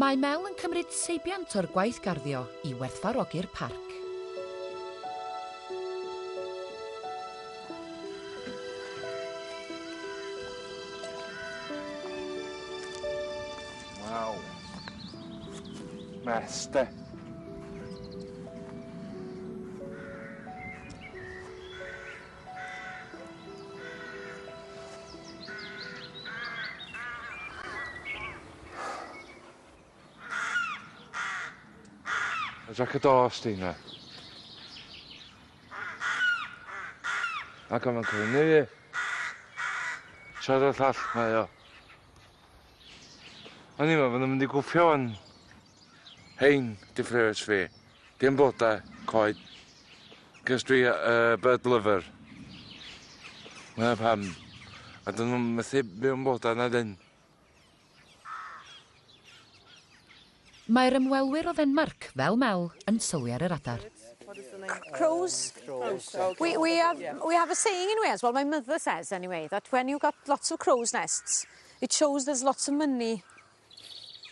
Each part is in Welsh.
Mae Mel yn cymryd seibiant o'r gwaith garddio I werthfawrogi'r parc. Waw. Mes, de. Jack y dos di na. Ac am yn Cwmni fi. Siarad llall mae o. O'n i'n meddwl bod nhw'n mynd I gwffio yn hein gyfres fi. Dim blodau, coed. Cys dwi bird lover. Mae pam. A dyn nhw'n methu mewn blodau na dyn. Mae'r ymwelwyr o Denmark, fel Mel, yn sylwi ar yr adar. Crows. We have a saying in Wales, well my mother says anyway, that when you've got lots of crows' nests, it shows there's lots of money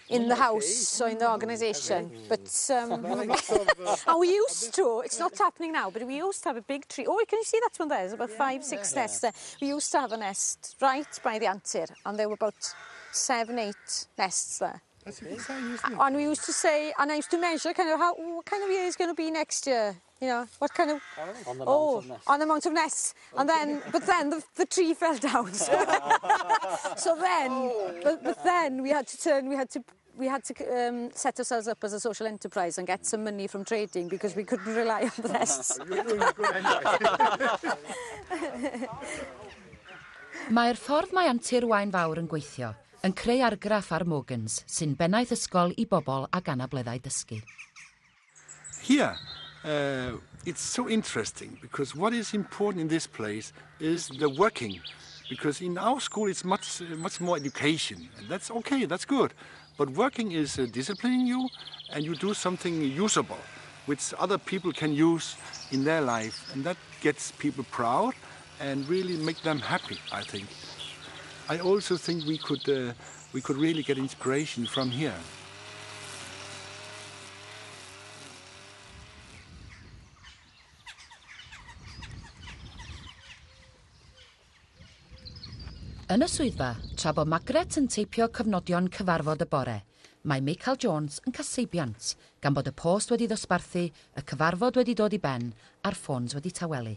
in the house or in the organisation. But and we used to, it's not happening now, but we used to have a big tree. Oh, can you see that one there? There's about 5, 6 nests there. We used to have a nest right by the Antur, and there were about 7, 8 nests there. That's a good sign, isn't it? And we used to say, and I used to measure kind of what kind of year is going to be next year. You know, what kind of... On the amount of nests. On the amount of nests. And then, but then the tree fell down. So then, but then we had to turn, we had to set ourselves up as a social enterprise and get some money from trading because we couldn't rely on the nests. You're doing good anyway. Mae'r ffordd mae Antur Waunfawr yn gweithio yn creu argraff ar Morgans sy'n bennaeth ysgol I bobl ag anableddau dysgu. Here, it's so interesting because what is important in this place is the working. Because in our school it's much more education, and that's okay, that's good. But working is disciplining you, and you do something usable, which other people can use in their life, and that gets people proud and really make them happy, I think. I also think we could really get inspiration from here. Yn y swyddfa, tra bod Margaret yn teipio cyfnodion cyfarfod y bore, mae Meical Jones yn caseibiant, gan bod y post wedi ddosbarthu, y cyfarfod wedi dod I ben, a'r ffôns wedi tawelu.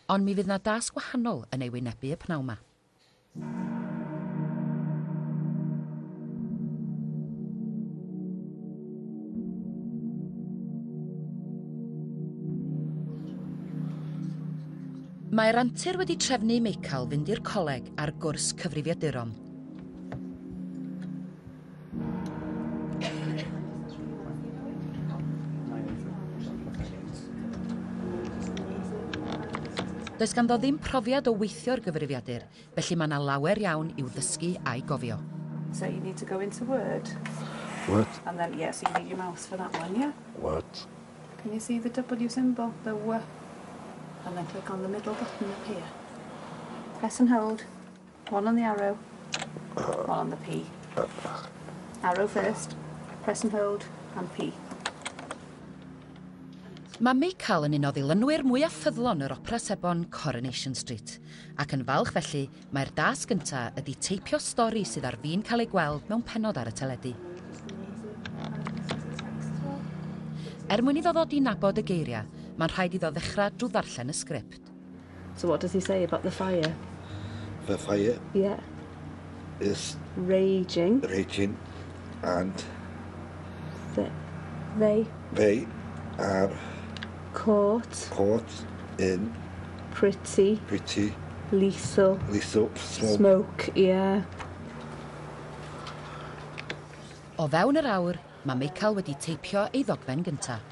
Ond mi fydd na das gwahanol yn ei wynebu y pnawn ma. Mae'r Antur wedi trefnu Meical fynd i'r coleg ar gwrs cyfrifiaduron. Does ganddo ddim profiad o weithio'r gyfrifiadur, felly mae yna lawer iawn i'w ddysgu a'i gofio. So you need to go into Word. What? And then, yeah, so you need your mouse for that one, yeah? What? Can you see the W symbol? The W. And then click on the middle button up here. Press and hold. One on the arrow, one on the P. Arrow first, press and hold, and P. Mae Meical yn un o ddilynwyr mwyaf ffyddlon yr opera sebon Coronation Street, ac yn falch felly mae'r das gyntaf ydi teipio stori sydd ar fin cael ei gweld mewn pennod ar y teledu. Mwyn iddo ddod I nabod y geiriau, mae'n rhaid iddo ddechrau drwy ddarllen y sgript. So what does he say about the fire? The fire Yeah. is Raging. raging, and They are caught caught in pretty lethal smoke, yeah. O fewn yr awr, mae Meical wedi teipio ei ddogfen gyntaf.